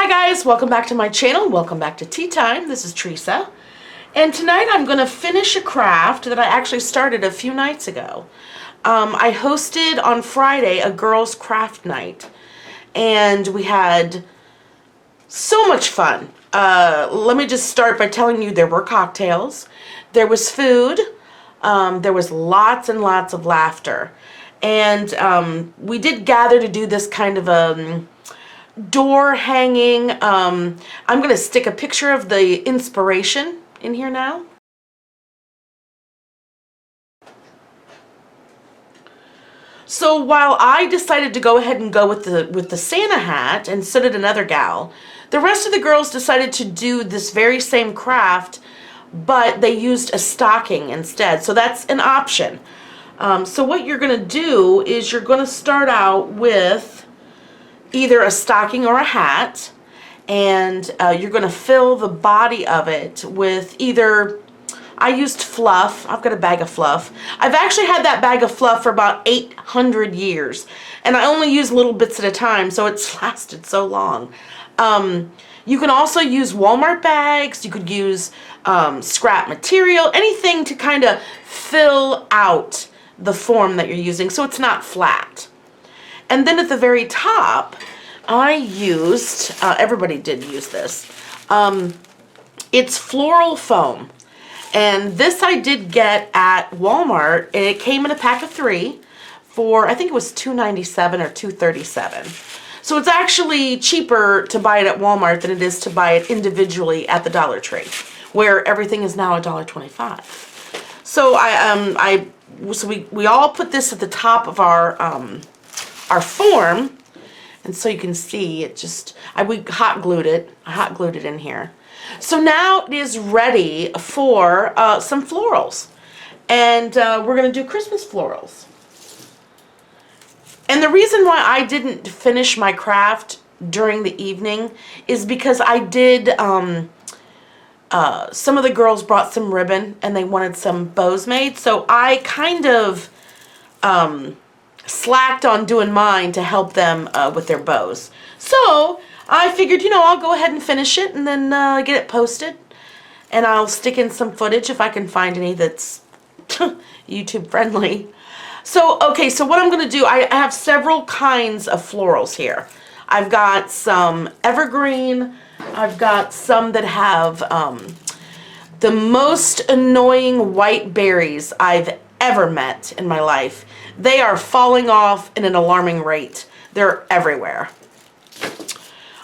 Hi guys, welcome back to my channel. Welcome back to Tea Time. This is Teresa. And tonight I'm going to finish a craft that I actually started a few nights ago. I hosted on Friday a girls' craft night. And we had so much fun. Let me just start by telling you there were cocktails. There was food. There was lots and lots of laughter. And we did gather to do this kind of a door hanging. I'm going to stick a picture of the inspiration in here now. So while I decided to go ahead and go with the Santa hat, and so did another gal, the rest of the girls decided to do this very same craft, but they used a stocking instead. So that's an option. So what you're going to do is you're going to start out with either a stocking or a hat, and you're going to fill the body of it with either, I used fluff. I've got a bag of fluff. I've actually had that bag of fluff for about 800 years, and I only use little bits at a time, so it's lasted so long. You can also use Walmart bags. You could use scrap material, anything to kind of fill out the form that you're using so it's not flat. And then at the very top, I used, everybody did use this, it's floral foam. And this I did get at Walmart, and it came in a pack of 3 for, I think it was $2.97 or $2.37. So it's actually cheaper to buy it at Walmart than it is to buy it individually at the Dollar Tree, where everything is now $1.25. So we all put this at the top of our form, and so you can see it just, we hot glued it. I hot glued it in here. So now it is ready for some florals, and we're going to do Christmas florals. And the reason why I didn't finish my craft during the evening is because I did, some of the girls brought some ribbon and they wanted some bows made, so I kind of slacked on doing mine to help them with their bows. So I figured, you know, I'll go ahead and finish it and then get it posted, and I'll stick in some footage if I can find any that's YouTube friendly. So, okay, so what I'm going to do, I have several kinds of florals here. I've got some evergreen. I've got some that have the most annoying white berries I've ever met in my life. They are falling off in an alarming rate. They're everywhere.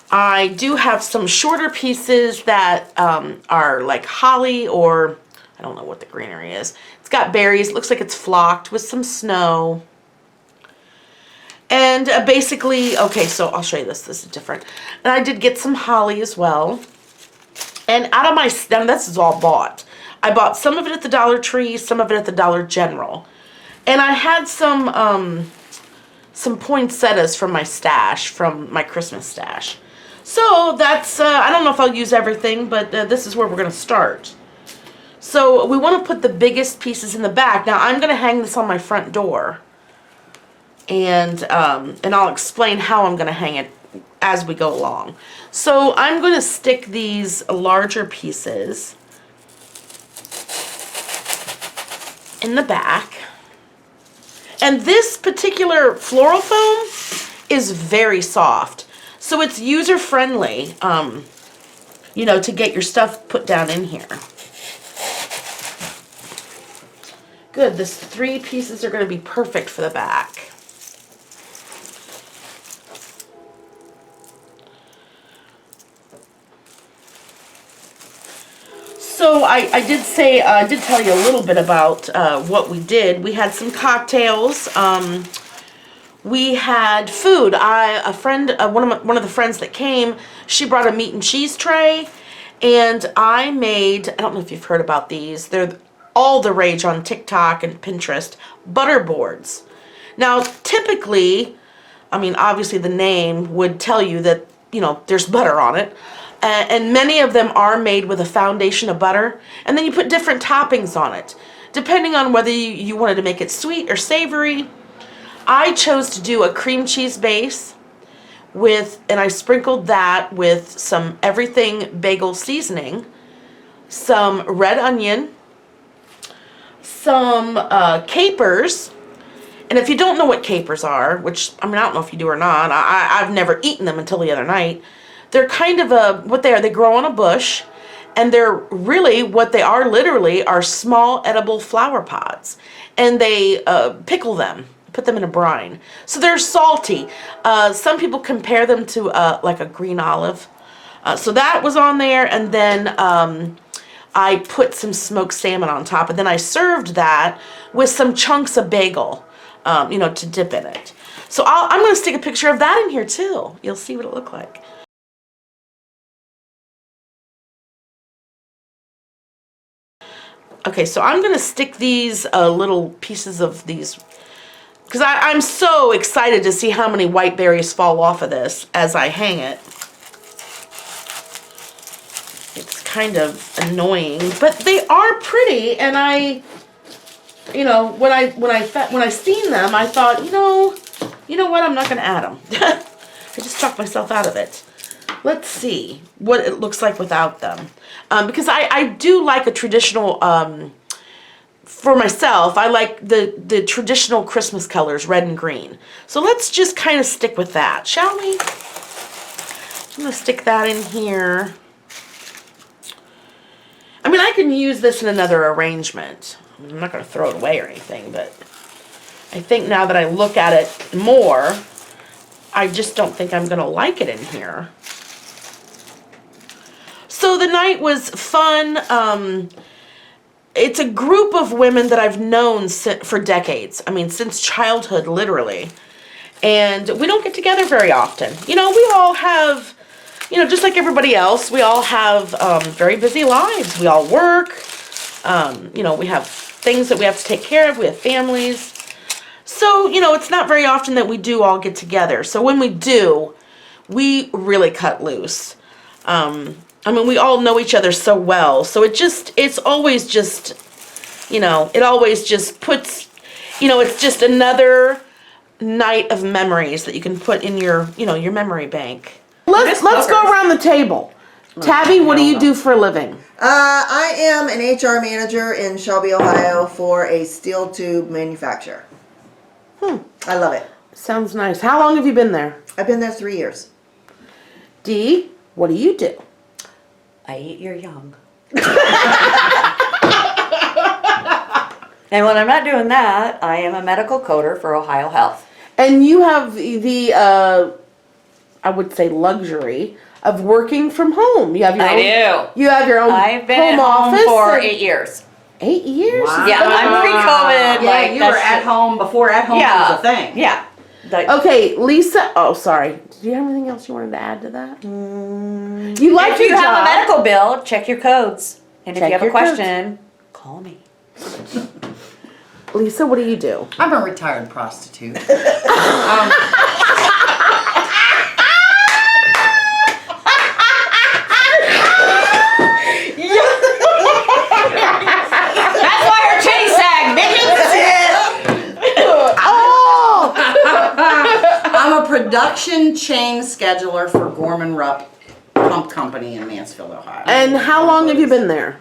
I do have some shorter pieces that are like holly, or I don't know what the greenery is. It's got berries. It looks like it's flocked with some snow. And basically, okay, so I'll show you this. This is different. And I did get some holly as well. And out of my, now this is all bought. I bought some of it at the Dollar Tree, some of it at the Dollar General. And I had some poinsettias from my stash, from my Christmas stash. So that's, I don't know if I'll use everything, but this is where we're going to start. So we want to put the biggest pieces in the back. Now I'm going to hang this on my front door. And I'll explain how I'm going to hang it as we go along. So I'm going to stick these larger pieces in the back. And this particular floral foam is very soft. So it's user-friendly, you know, to get your stuff put down in here. Good, this 3 pieces are going to be perfect for the back. So I did say, I did tell you a little bit about what we did. We had some cocktails. We had food. One of the friends that came, she brought a meat and cheese tray, and I made, I don't know if you've heard about these. They're all the rage on TikTok and Pinterest, butter boards. Now, typically, I mean, obviously the name would tell you that, you know, there's butter on it. And many of them are made with a foundation of butter, and then you put different toppings on it, depending on whether you wanted to make it sweet or savory. I chose to do a cream cheese base and I sprinkled that with some everything bagel seasoning, some red onion, some capers. And if you don't know what capers are, which, I mean, I don't know if you do or not, I've never eaten them until the other night. They're kind of what they are, they grow on a bush, and they're really, what they are literally are small edible flower pods. And they pickle them, put them in a brine. So they're salty. Some people compare them to like a green olive. So that was on there, and then I put some smoked salmon on top, and then I served that with some chunks of bagel, to dip in it. So I'm going to stick a picture of that in here too. You'll see what it looked like. Okay, so I'm going to stick these little pieces of these, because I'm so excited to see how many white berries fall off of this as I hang it. It's kind of annoying, but they are pretty, and when I seen them, I thought, you know what, I'm not going to add them. I just talked myself out of it. Let's see what it looks like without them. Because I do like a traditional, for myself, I like the traditional Christmas colors, red and green. So let's just kind of stick with that, shall we? I'm going to stick that in here. I mean, I can use this in another arrangement. I'm not going to throw it away or anything, but I think now that I look at it more, I just don't think I'm going to like it in here. So the night was fun. It's a group of women that I've known for decades. I mean, since childhood, literally. And we don't get together very often. We all have, just like everybody else, we all have very busy lives. We all work. We have things that we have to take care of. We have families. So, it's not very often that we do all get together. So when we do, we really cut loose. I mean, we all know each other so well, so it's always just, it always just puts, it's just another night of memories that you can put in your, your memory bank. Let's go around the table. Tabby, what do you do for a living? I am an HR manager in Shelby, Ohio for a steel tube manufacturer. I love it. Sounds nice. How long have you been there? I've been there 3 years. Dee, what do you do? I eat your young. And when I'm not doing that, I am a medical coder for Ohio Health. And you have the I would say luxury of working from home. You have your own, do. You have your own I've been home at home office for 8 years. 8 years? Wow. Yeah, I'm pre-COVID. Yeah, you were at home before at home was a thing. Yeah. Okay, Lisa. Oh, sorry. Do you have anything else you wanted to add to that? You like If you your have a job. medical bill, check your codes. And Check if you have a your codes. question, call me. Lisa, what do you do? I'm a retired prostitute. That's why her titty sag, Oh! I'm a production chain scheduler for Gorman Rupp Pump Company in Mansfield, Ohio. And how long have you been there?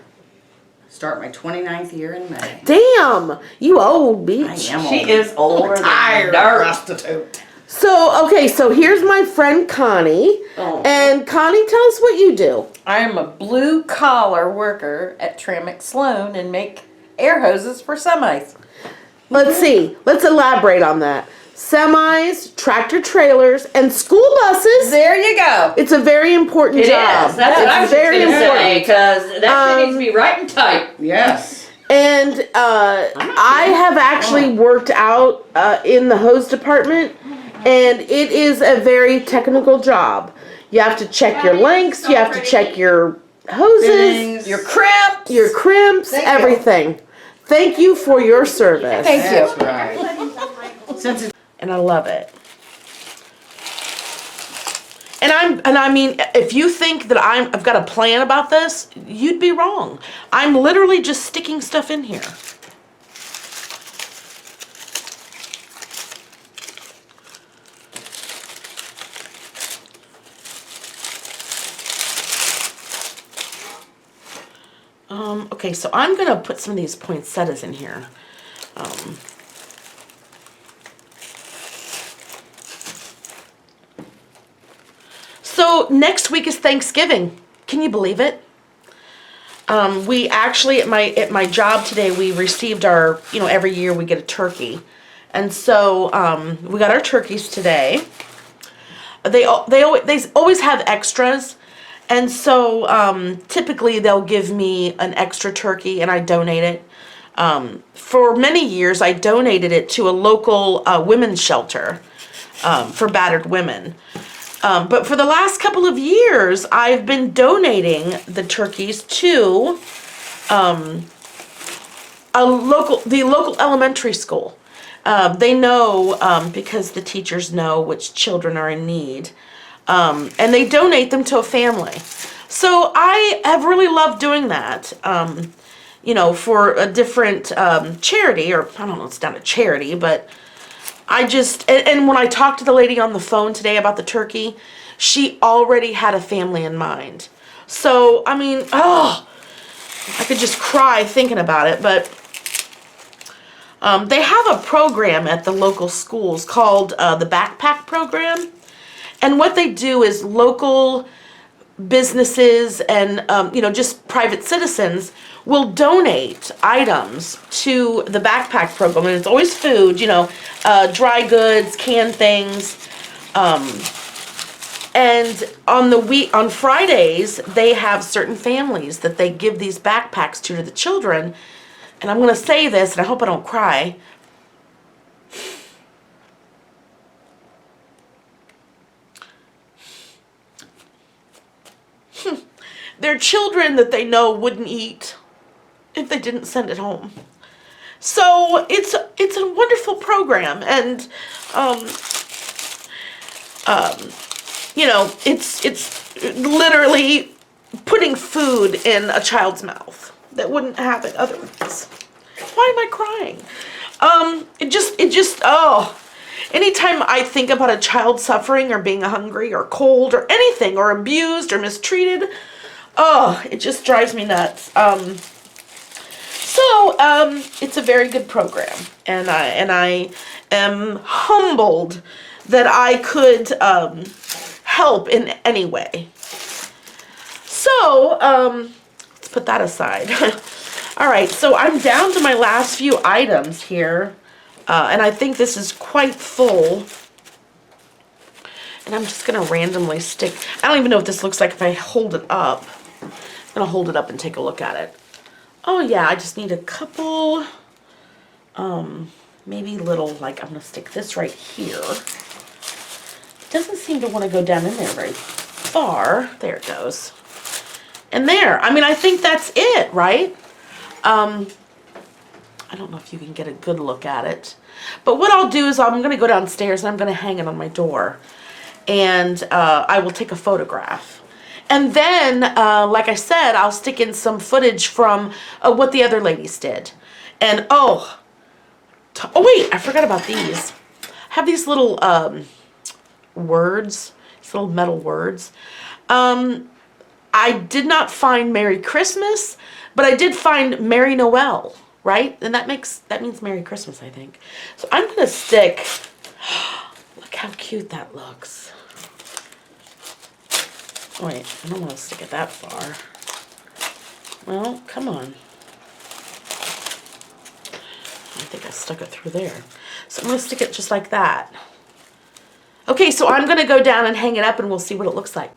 Start my 29th year in May. Damn, you old I bitch. am She old. is older than Retired dirt. prostitute. So here's my friend Connie. Oh. And Connie, tell us what you do. I am a blue collar worker at Tramick Sloan and make air hoses for semis. Let's see. Let's elaborate on that. Semis, tractor trailers, and school buses. There you go. It's a very important It job. is. That's what I was it's very just gonna say, important. because that shit needs to be right and tight. Yes. And I have actually worked out in the hose department, and it is a very technical job. You have to check your lengths, you have to check your hoses, Fittings. Your crimps. your crimps, Thank you. everything. Thank you for your service. Thank you. That's right. Since it's And I love it. And I mean, if you think that I've got a plan about this, you'd be wrong. I'm literally just sticking stuff in here. Okay, so I'm gonna put some of these poinsettias in here. So next week is Thanksgiving. Can you believe it? We actually at my job today we received our, every year we get a turkey, and so we got our turkeys today. They always have extras, and so typically they'll give me an extra turkey and I donate it. For many years I donated it to a local women's shelter for battered women. But for the last couple of years, I've been donating the turkeys to the local elementary school. They know because the teachers know which children are in need, and they donate them to a family. So I have really loved doing that. For a different charity, or I don't know, it's not a charity, but and when I talked to the lady on the phone today about the turkey, she already had a family in mind. So, I mean, I could just cry thinking about it, but they have a program at the local schools called the Backpack Program. And what they do is local businesses and, just private citizens will donate items to the backpack program, and it's always food, dry goods, canned things, and on Fridays they have certain families that they give these backpacks to the children. And I'm gonna say this, and I hope I don't cry. They're children that they know wouldn't eat if they didn't send it home. So it's a wonderful program, and it's literally putting food in a child's mouth that wouldn't have it otherwise. Why am I crying? Anytime I think about a child suffering or being hungry or cold or anything or abused or mistreated, it just drives me nuts. It's a very good program, and I am humbled that I could help in any way. So, let's put that aside. All right, so I'm down to my last few items here, and I think this is quite full. And I'm just gonna randomly stick. I don't even know what this looks like if I hold it up. I'm gonna hold it up and take a look at it. Oh yeah, I just need a couple, maybe little, I'm gonna stick this right here. It doesn't seem to want to go down in there very far. There it goes. And there, I think that's it, right? I don't know if you can get a good look at it. But what I'll do is I'm gonna go downstairs and I'm gonna hang it on my door. And I will take a photograph. And then, like I said, I'll stick in some footage from what the other ladies did. And, oh wait, I forgot about these. I have these little words, these little metal words. I did not find Merry Christmas, but I did find Merry Noel, right? And that means Merry Christmas, I think. So I'm going to stick, look how cute that looks. Wait, I don't want to stick it that far. Well, come on. I think I stuck it through there. So I'm going to stick it just like that. Okay, so I'm going to go down and hang it up and we'll see what it looks like.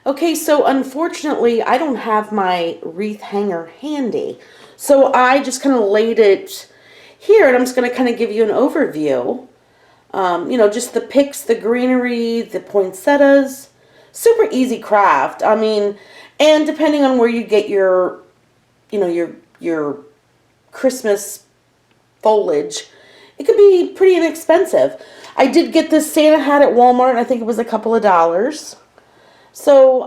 Okay, so unfortunately, I don't have my wreath hanger handy. So I just kind of laid it here, and I'm just going to kind of give you an overview. Just the picks, the greenery, the poinsettias. Super easy craft. And depending on where you get your Christmas foliage, it could be pretty inexpensive. I did get this Santa hat at Walmart, and I think it was a couple of dollars. So,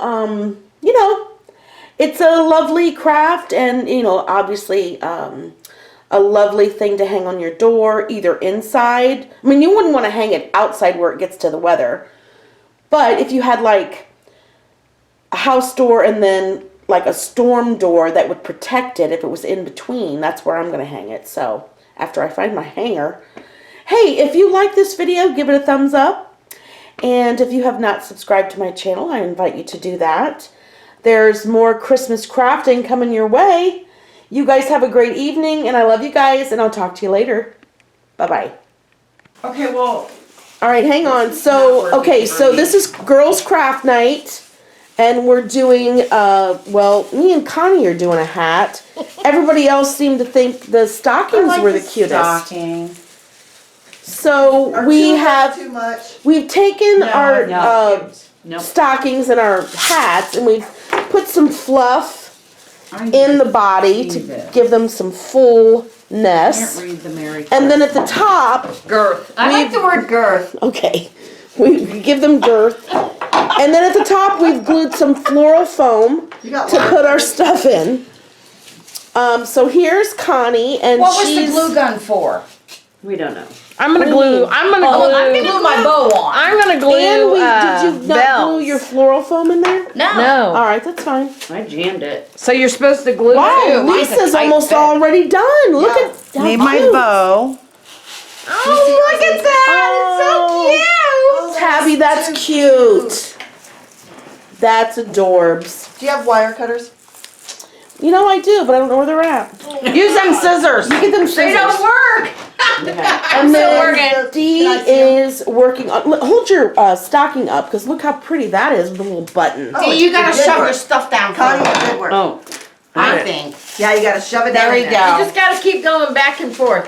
it's a lovely craft, and, obviously, a lovely thing to hang on your door, either inside. You wouldn't want to hang it outside where it gets to the weather. But if you had a house door and then like a storm door that would protect it if it was in between. That's where I'm going to hang it. So after I find my hanger. Hey, if you like this video, give it a thumbs up. And if you have not subscribed to my channel, I invite you to do that. There's more Christmas crafting coming your way. You guys have a great evening, and I love you guys, and I'll talk to you later. Bye-bye. Okay, well, All right, hang on. not So, working okay, for so me. this is Girls Craft Night, and we're doing, well, me and Connie are doing a hat. Everybody else seemed to think the stockings were the cutest. Stocking. So Our we children have, too much. we've taken our no. Nope. stockings and our hats, and we've put some fluff in the body to give them some Can't fullness. read the Mary. And then at the top, Girth. I like the word girth. okay, we give them girth. And then at the top, we've glued some floral foam You got to one. put our stuff in. So here's Connie, and What was the she's glue gun for? We don't know. I'm gonna glue. I'm gonna glue. Glue my bow on. I'm gonna glue. and we did you not bells. glue your floral foam in there? No. No. All right, that's fine. I jammed it. So you're supposed to glue. Wow, it? Mine's a Lisa's tight almost fit. already done. Look Yeah. at how Need my cute. bow. Oh, look at that! It's so cute. Tabby, that's cute. That's adorbs. Do you have wire cutters? You know I do, but I don't know where they're at. Use them scissors. You get them scissors. They don't work. And still then working. Dee Can I see 'em? is working on. Hold your stocking up, because look how pretty that is with a little button. Oh, See, you gotta it did shove work. your stuff down. Connie, first. it did work. Oh. I think. Yeah, you gotta shove it There down we in go. You just gotta keep going back and forth.